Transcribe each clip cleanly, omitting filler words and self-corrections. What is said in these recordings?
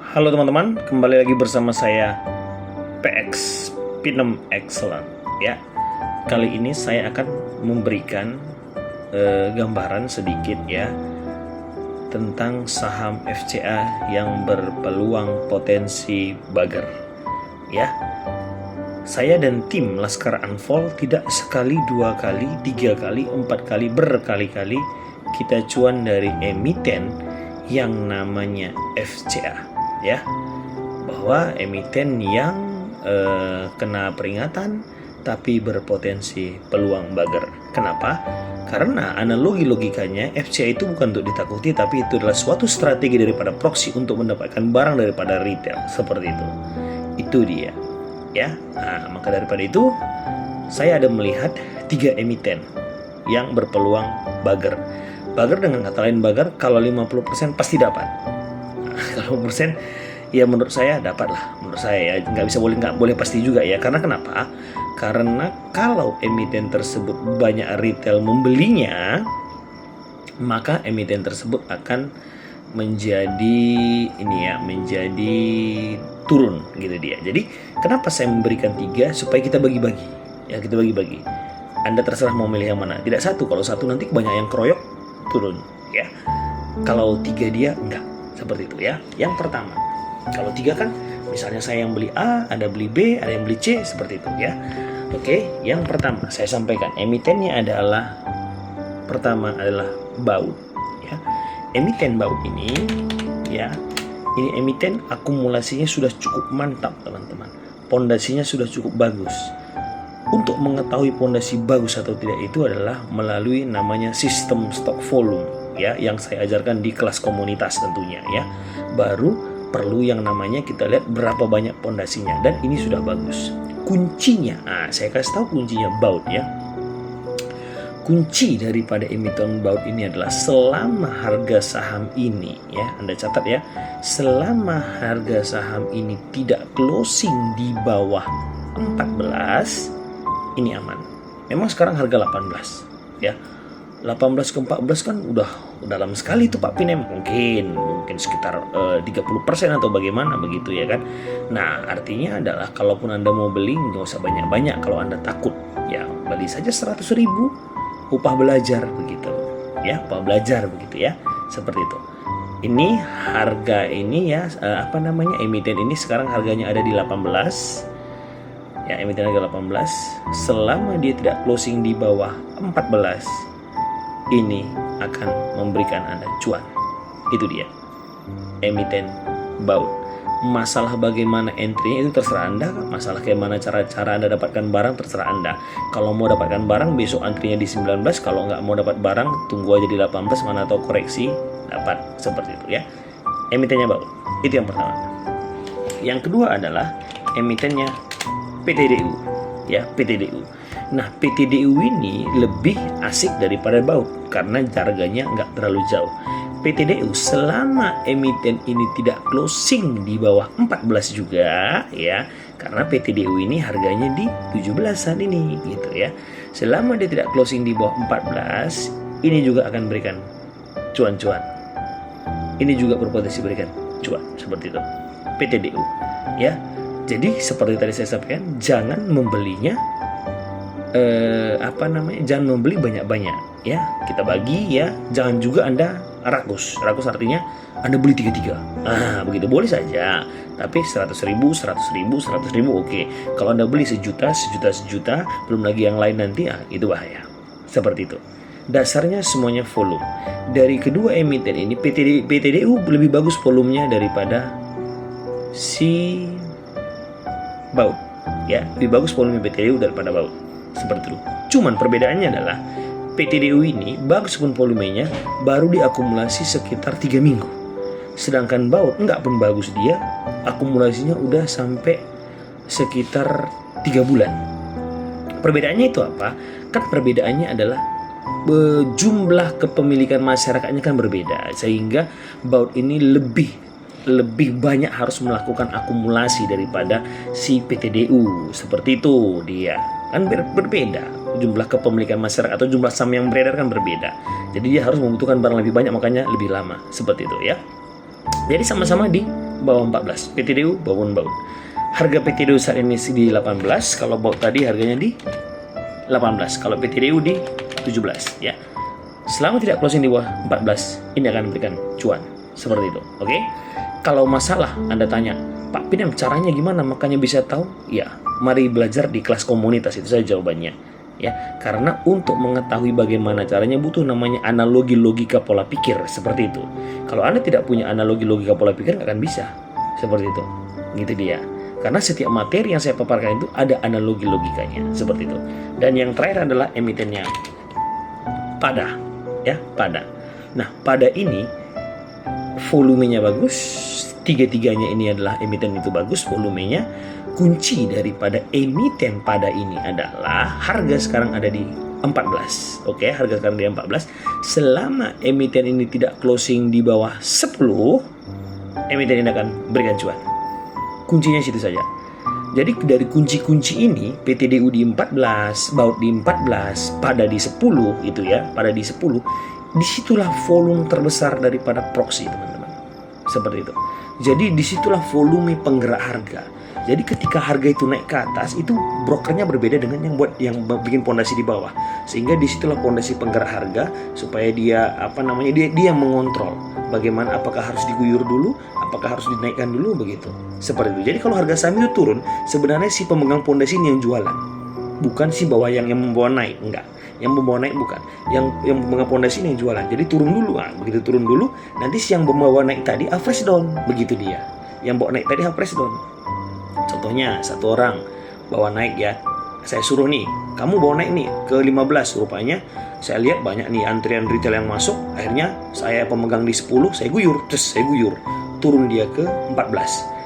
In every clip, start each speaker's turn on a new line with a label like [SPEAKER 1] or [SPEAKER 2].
[SPEAKER 1] Halo teman-teman, kembali lagi bersama saya PX Pinem Excellent ya. Kali ini saya akan memberikan gambaran sedikit ya tentang saham FCA yang berpeluang potensi bugger ya. Saya dan tim Laskar Unfold tidak sekali, dua kali, tiga kali, empat kali, berkali-kali kita cuan dari emiten yang namanya FCA ya, bahwa emiten yang kena peringatan tapi berpotensi peluang bugger. Kenapa? Karena analogi logikanya FCA itu bukan untuk ditakuti, tapi itu adalah suatu strategi daripada proxy untuk mendapatkan barang daripada retail, seperti itu. Itu dia ya. Nah, maka daripada itu saya ada melihat 3 emiten yang berpeluang bugger. Bugger dengan kata lain bugger, kalau 50% pasti dapat. Kalau persen ya menurut saya dapat lah, menurut saya ya, nggak boleh pasti juga ya. Karena kenapa? Karena kalau emiten tersebut banyak retail membelinya, maka emiten tersebut akan menjadi menjadi turun gitu dia. Jadi kenapa saya memberikan 3? Supaya kita bagi-bagi ya, kita bagi-bagi. Anda terserah mau milih yang mana. Tidak satu, kalau satu nanti banyak yang kroyok turun ya. Kalau 3 dia enggak, seperti itu ya. Yang pertama, kalau 3 kan misalnya saya yang beli A, ada beli B, ada yang beli C, seperti itu ya. Oke, yang pertama saya sampaikan emitennya adalah, pertama adalah Baut ya. Emiten Baut ini ya, ini emiten akumulasinya sudah cukup mantap teman-teman. Pondasinya sudah cukup bagus. Untuk mengetahui pondasi bagus atau tidak itu adalah melalui namanya sistem stock volume ya, yang saya ajarkan di kelas komunitas tentunya ya. Baru perlu yang namanya kita lihat berapa banyak pondasinya, dan ini sudah bagus. Kuncinya, saya kasih tahu kuncinya Baut ya. Kunci daripada emiten Baut ini adalah selama harga saham ini ya, Anda catat ya, selama harga saham ini tidak closing di bawah 14, ini aman. Memang sekarang harga 18 ya. 18 ke 14 kan udah dalam sekali itu Pak Pinem, mungkin sekitar 30% atau bagaimana begitu ya kan. Nah, artinya adalah kalaupun Anda mau beli nggak usah banyak-banyak. Kalau Anda takut ya, beli saja 100.000 upah belajar begitu ya, upah belajar begitu ya, seperti itu. Ini harga ini ya, emiten ini sekarang harganya ada di 18 ya, emiten harga 18. Selama dia tidak closing di bawah 14, ini akan memberikan Anda cuan. Itu dia emiten Baut. Masalah bagaimana entry-nya itu terserah Anda. Masalah bagaimana cara Anda dapatkan barang terserah Anda. Kalau mau dapatkan barang besok antrinya di 19, kalau nggak mau dapat barang tunggu aja di 18, mana tahu koreksi dapat, seperti itu ya. Emitennya Baut. Itu yang pertama. Yang kedua adalah emitennya PTDU ya, PTDU. Nah, PTDU ini lebih asik daripada Baut karena harganya nggak terlalu jauh. PTDU selama emiten ini tidak closing di bawah 14 juga ya, karena PTDU ini harganya di 17-an ini gitu ya. Selama dia tidak closing di bawah 14, ini juga akan berikan cuan-cuan. Ini juga berpotensi berikan cuan, seperti itu PTDU ya. Jadi seperti tadi saya sampaikan, jangan membelinya jangan membeli banyak-banyak ya. Kita bagi ya, jangan juga Anda rakus artinya Anda beli 3-3. Begitu boleh saja, tapi 100.000 oke. Kalau Anda beli sejuta, belum lagi yang lain nanti itu bahaya. Seperti itu. Dasarnya semuanya volume. Dari kedua emiten ini PTDU lebih bagus volumenya daripada si Baut ya, lebih bagus volume PTDU daripada Baut, seperti itu. Cuman perbedaannya adalah PTDU ini bagus pun volumenya baru diakumulasi sekitar 3 minggu, sedangkan Baut enggak pun bagus, dia akumulasinya udah sampai sekitar 3 bulan. Perbedaannya itu apa? Kan perbedaannya adalah jumlah kepemilikan masyarakatnya kan berbeda, sehingga Baut ini lebih banyak harus melakukan akumulasi daripada si PTDU, seperti itu dia. Kan berbeda jumlah kepemilikan masyarakat atau jumlah saham yang beredar kan berbeda. Jadi dia harus membutuhkan barang lebih banyak, makanya lebih lama, seperti itu ya. Jadi sama-sama di bawah 14. PTDU bangun baut. Harga PTDU saat ini di 18, kalau baut tadi harganya di 18, kalau PTDU di 17 ya. Selama tidak closing di bawah 14, ini akan memberikan cuan seperti itu. Oke. Kalau masalah Anda tanya, Pak Pinem caranya gimana makanya bisa tahu? Ya, mari belajar di kelas komunitas, itu saja jawabannya. Ya, karena untuk mengetahui bagaimana caranya butuh namanya analogi logika pola pikir seperti itu. Kalau Anda tidak punya analogi logika pola pikir nggak akan bisa seperti itu. Gitu dia. Karena setiap materi yang saya paparkan itu ada analogi logikanya seperti itu. Dan yang terakhir adalah emitennya pada, ya pada. Nah, pada ini volumenya bagus, tiga-tiganya ini adalah emiten itu bagus volumenya. Kunci daripada emiten pada ini adalah harga sekarang ada di 14. Oke, harga sekarang di 14. Selama emiten ini tidak closing di bawah 10, emiten ini akan berikan cuan. Kuncinya situ saja. Jadi dari kunci-kunci ini, PTDU di 14, baut di 14, pada di 10 itu ya, pada di 10, disitulah volume terbesar daripada proxy, teman-teman. Seperti itu. Jadi disitulah volume penggerak harga. Jadi ketika harga itu naik ke atas, itu brokernya berbeda dengan yang bikin pondasi di bawah. Sehingga disitulah pondasi penggerak harga supaya dia dia mengontrol bagaimana, apakah harus diguyur dulu, apakah harus dinaikkan dulu, begitu. Seperti itu. Jadi kalau harga saham itu turun, sebenarnya si pemegang pondasi ini yang jualan. Bukan si bawah yang membawa naik, enggak. Yang membawa naik bukan. Yang pemegang pondasi ini yang jualan. Jadi turun dulu. Nah, begitu turun dulu, nanti si yang membawa naik tadi average down, begitu dia. Yang bawa naik tadi average down. Contohnya satu orang bawa naik ya, saya suruh nih, kamu bawa naik nih ke 15, rupanya saya lihat banyak nih antrian retail yang masuk, akhirnya saya pemegang di 10, saya guyur, turun dia ke 14.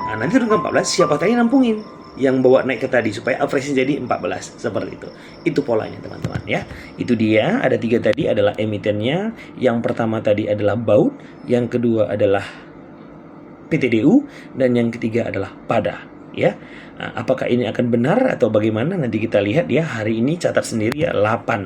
[SPEAKER 1] Nah, nanti turun ke 14, siapa tadi nampungin yang bawa naik ke tadi supaya average-nya jadi 14, seperti itu. Itu polanya teman-teman ya. Itu dia, ada 3 tadi adalah emitennya. Yang pertama tadi adalah baut, yang kedua adalah PTDU, dan yang ketiga adalah pada. Ya, nah, apakah ini akan benar atau bagaimana nanti kita lihat ya. Hari ini catat sendiri ya, 8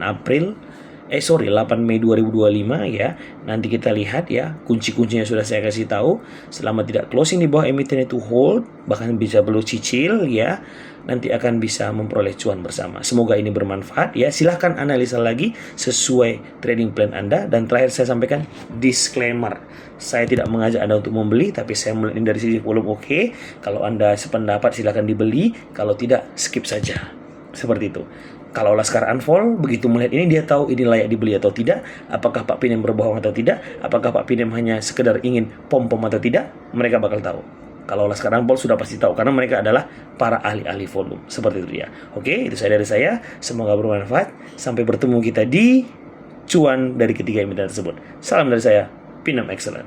[SPEAKER 1] Mei 2025 ya. Nanti kita lihat ya, kunci-kuncinya sudah saya kasih tahu. Selama tidak closing di bawah emiten itu hold, bahkan bisa perlu cicil ya, nanti akan bisa memperoleh cuan bersama. Semoga ini bermanfaat ya. Silahkan analisa lagi sesuai trading plan Anda. Dan terakhir saya sampaikan disclaimer, saya tidak mengajak Anda untuk membeli, tapi saya melihat ini dari sisi volume oke. Kalau Anda sependapat silahkan dibeli, kalau tidak skip saja. Seperti itu. Kalau Laskar unfold, begitu melihat ini dia tahu ini layak dibeli atau tidak. Apakah Pak Pinem berbohong atau tidak. Apakah Pak Pinem hanya sekedar ingin pom-pom atau tidak. Mereka bakal tahu. Kalau Laskar unfold sudah pasti tahu, karena mereka adalah para ahli-ahli volume. Seperti itu dia. Oke, itu dari saya. Semoga bermanfaat. Sampai bertemu kita di cuan dari ketiga emiten tersebut. Salam dari saya, Pinem Excellent.